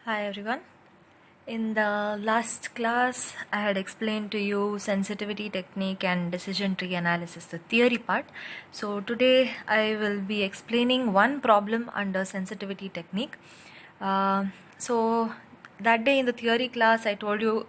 Hi everyone. In the last class, I had explained to you sensitivity technique and decision tree analysis, the theory part. So today I will be explaining one problem under sensitivity technique. So that day in the theory class, I told you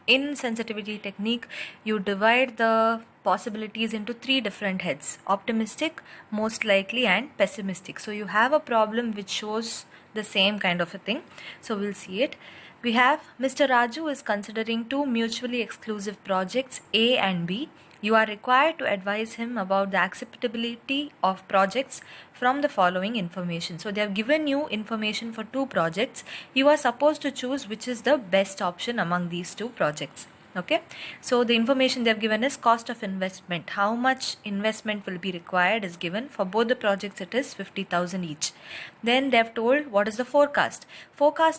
in sensitivity technique, you divide the possibilities into three different heads: optimistic, most likely, and pessimistic. So you have a problem which shows the same kind of a thing. So we'll see it. We have Mr. Raju is considering two mutually exclusive projects A and B. You are required to advise him about the acceptability of projects from the following information. So they have given you information for two projects. You are supposed to choose which is the best option among these two projects. Okay, so the information they have given is cost of investment. How much investment will be required is given. For both the projects it is 50,000 each. Then they have told what is the forecast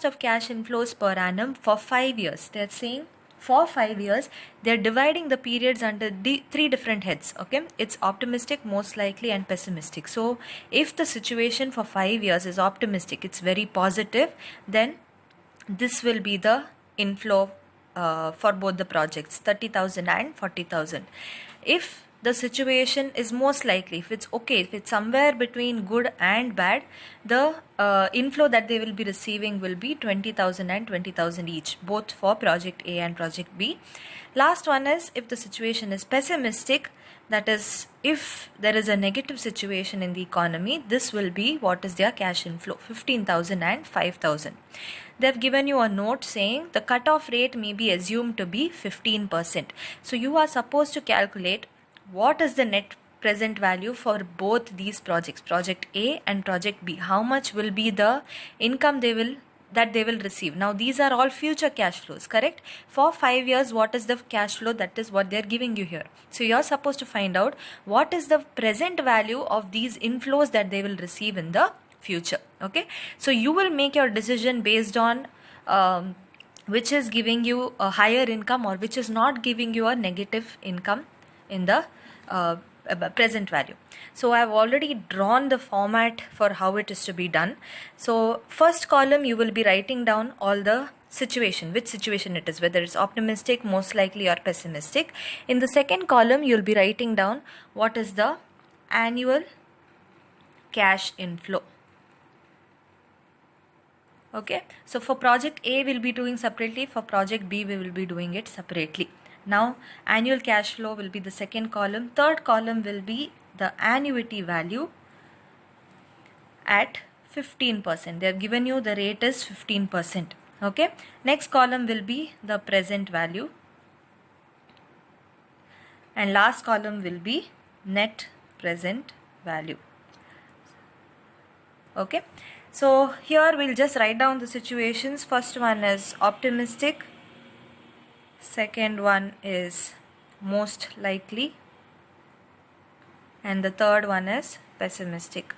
of cash inflows per annum for 5 years. They are saying for 5 years they are dividing the periods under three different heads. Okay, it's optimistic, most likely, and pessimistic. So if the situation for 5 years is optimistic, it's very positive, then this will be the inflow for both the projects, 30,000 and 40,000. If the situation is most likely, if it's okay, if it's somewhere between good and bad, the inflow that they will be receiving will be 20,000 and 20,000 each, both for project A and project B. Last one is if the situation is pessimistic, that is, if there is a negative situation in the economy, this will be what is their cash inflow, 15,000 and 5,000. They have given you a note saying the cutoff rate may be assumed to be 15%. So you are supposed to calculate what is the net present value for both these projects, project A and project B. How much will be the income they will receive. Now these are all future cash flows, correct? For 5 years, what is the cash flow? That is what they are giving you here. So you are supposed to find out what is the present value of these inflows that they will receive in the future. Okay, so you will make your decision based on which is giving you a higher income or which is not giving you a negative income in the present value. So I have already drawn the format for how it is to be done. So first column you will be writing down all the situation, which situation it is, whether it's optimistic, most likely, or pessimistic. In the second column you will be writing down what is the annual cash inflow. Okay, so for project A we'll be doing separately, for project B we will be doing it separately. Now annual cash flow will be the second column. Third column will be the annuity value at 15%. They have given you the rate is 15%. Okay, next column will be the present value, and last column will be net present value. Okay, so here we'll just write down the situations. First one is optimistic, second one is most likely, and the third one is pessimistic.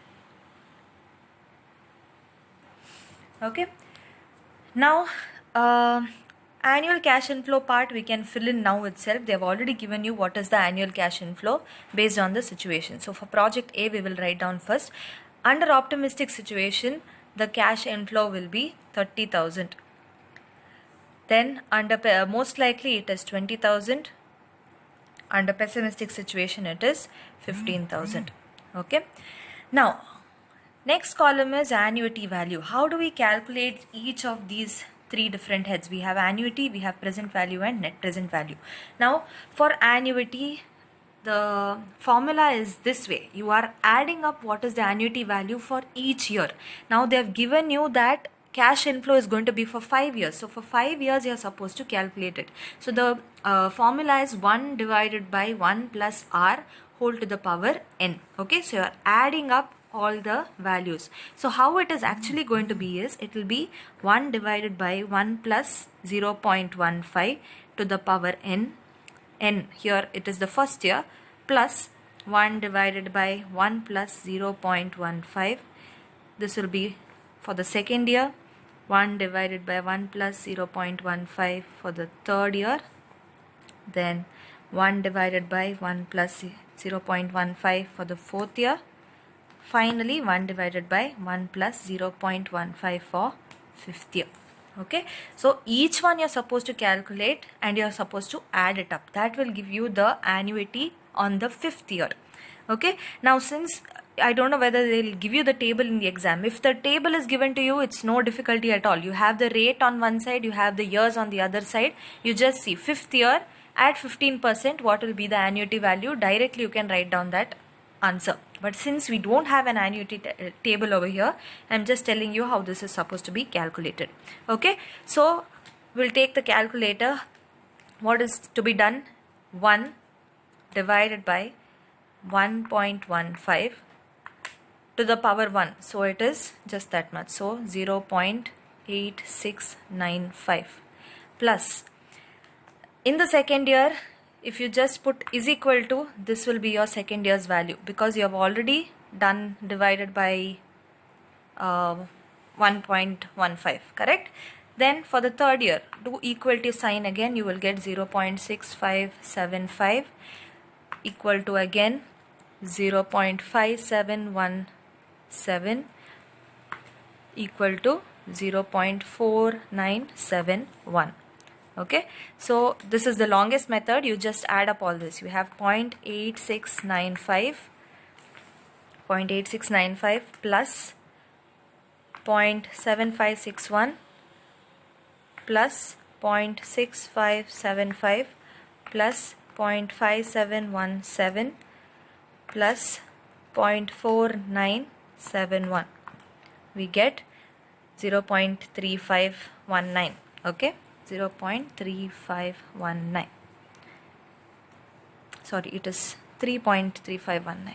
Okay, now annual cash inflow part we can fill in now itself. They have already given you what is the annual cash inflow based on the situation. So for project A we will write down first. Under optimistic situation, the cash inflow will be 30,000. Then under most likely it is 20,000. Under pessimistic situation it is 15,000. Okay. Now next column is annuity value. How do we calculate each of these three different heads? We have annuity, we have present value, and net present value. Now for annuity, the formula is this way. You are adding up what is the annuity value for each year. Now they have given you that cash inflow is going to be for 5 years. So for 5 years you are supposed to calculate it. So the formula is 1 divided by 1 plus r whole to the power n. Okay, so you are adding up all the values. So how it is actually going to be is, it will be 1 divided by 1 plus 0.15 to the power n. N here it is the first year, plus 1 divided by 1 plus 0.15. This will be for the second year, 1 divided by 1 plus 0.15 for the third year, then 1 divided by 1 plus 0.15 for the fourth year, finally 1 divided by 1 plus 0.15 for fifth year. Okay, so each one you're supposed to calculate and you're supposed to add it up. That will give you the annuity on the 5th year. Okay, now since I don't know whether they'll give you the table in the exam. If the table is given to you, it's no difficulty at all. You have the rate on one side, you have the years on the other side. You just see 5th year at 15%, what will be the annuity value. Directly you can write down that answer. But since we don't have an annuity table over here, I'm just telling you how this is supposed to be calculated. Okay, so we'll take the calculator. What is to be done? 1 divided by 1.15 to the power 1. So it is just that much. So 0.8695 plus. In the second year, if you just put is equal to, this will be your second year's value, because you have already done divided by 1.15, correct? Then for the third year, do equal to sign again, you will get 0.6575 equal to again 0.5717 equal to 0.4971. Okay, so this is the longest method. You just add up all this. You have 0.8695 plus 0.7561 plus 0.6575 plus 0.5717 plus 0.4971. We get 0.3519. Okay, 0.3519. Sorry, it is 3.3519.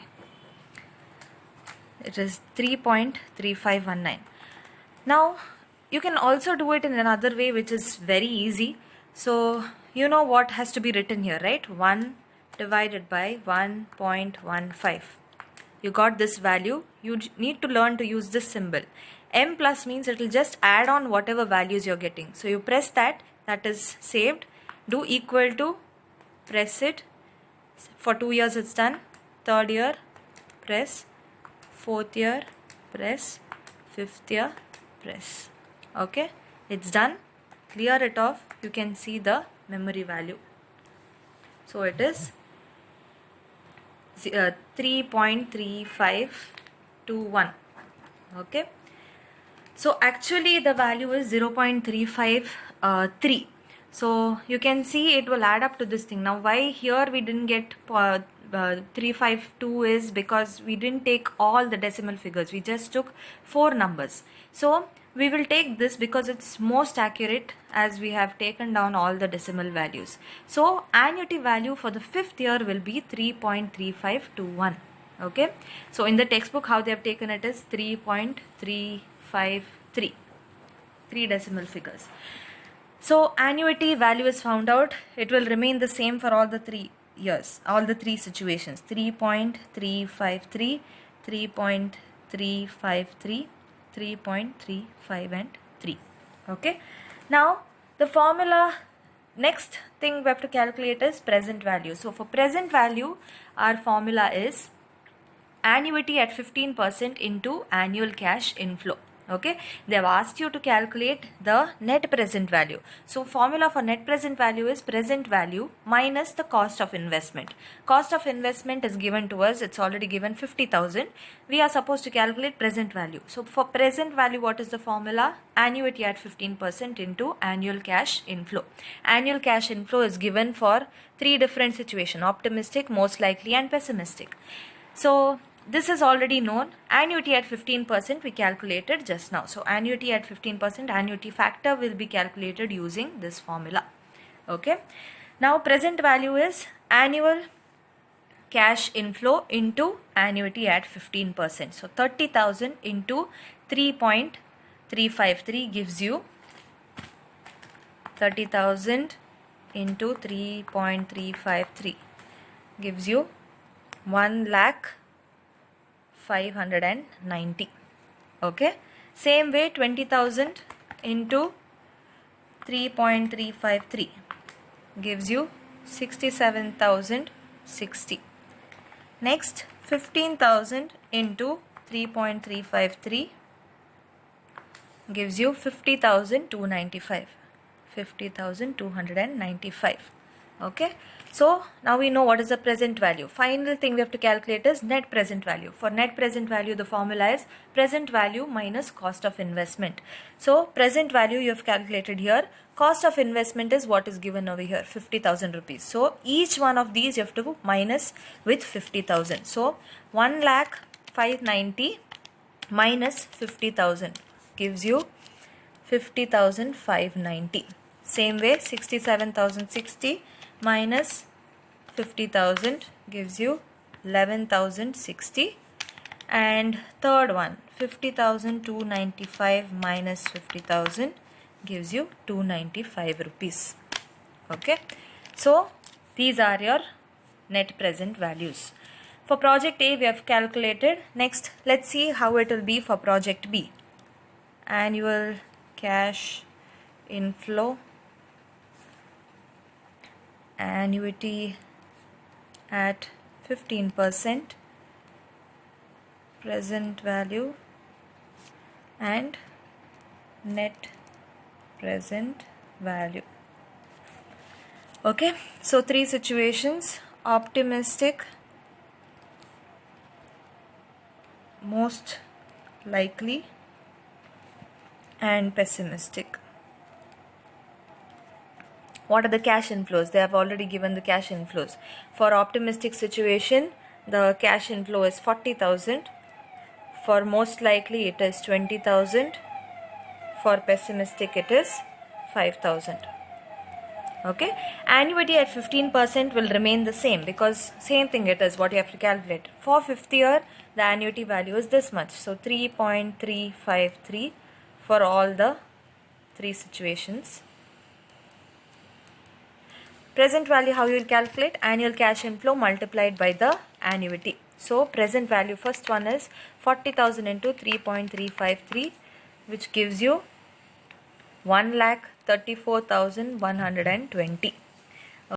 It is 3.3519. Now you can also do it in another way, which is very easy. So you know what has to be written here, right? 1 divided by 1.15. You got this value. You need to learn to use this symbol. M plus means it will just add on whatever values you're getting. So you press that is saved. Do equal to, press it. For 2 years it's done. Third year, press. Fourth year, press. Fifth year, press. Okay, it's done. Clear it off. You can see the memory value. So it is 3.3521. Okay, so actually the value is 0.353. So you can see it will add up to this thing. Now why here we didn't get 352 is because we didn't take all the decimal figures. We just took 4 numbers. So we will take this because it's most accurate, as we have taken down all the decimal values. So annuity value for the 5th year will be 3.3521. Okay, so in the textbook how they have taken it is 3.353, 3 decimal figures. So annuity value is found out. It will remain the same for all the 3 years, all the 3 situations: 3.353, 3.353, 3.35 and 3. Okay, now the formula, next thing we have to calculate is present value. So for present value, our formula is annuity at 15% into annual cash inflow. Okay, they have asked you to calculate the net present value. So formula for net present value is present value minus the cost of investment. Cost of investment is given to us. It's already given 50,000. We are supposed to calculate present value. So for present value, what is the formula? Annuity at 15% into annual cash inflow. Annual cash inflow is given for 3 different situations: optimistic, most likely and pessimistic. So this is already known. Annuity at 15% we calculated just now. So annuity at 15%, annuity factor will be calculated using this formula. Okay. Now present value is annual cash inflow into annuity at 15%. So 30,000 into 3.353 gives you 30,000 into 3.353 gives you 1,590,000. Okay, same way 20,000 into 3.353 gives you 67,060. Next 15,000 into 3.353 gives you 50,295. 50,295. Okay, so now we know what is the present value. Final thing we have to calculate is net present value. For net present value, the formula is present value minus cost of investment. So present value you have calculated here. Cost of investment is what is given over here, 50,000 rupees. So each one of these you have to minus with 50,000. So 1,05,90 minus 50,000 gives you 50,590. Same way, 67,060 minus 50,000 gives you 11,060. And third one, 50,295 minus 50,000 gives you 295 rupees. Okay, so these are your net present values. For project A we have calculated. Next, let's see how it will be for project B. Annual cash inflow, annuity at 15%, present value and net present value. Okay, so three situations: optimistic, most likely and pessimistic. What are the cash inflows? They have already given the cash inflows. For optimistic situation, the cash inflow is 40,000. For most likely it is 20,000. For pessimistic it is 5,000. Okay, annuity at 15% will remain the same because same thing it is what you have to calculate. For fifth year, the annuity value is this much. So 3.353 for all the three situations. Present value, how you will calculate? Annual cash inflow multiplied by the annuity. So present value, first one is 40,000 into 3.353, which gives you 1,34,120.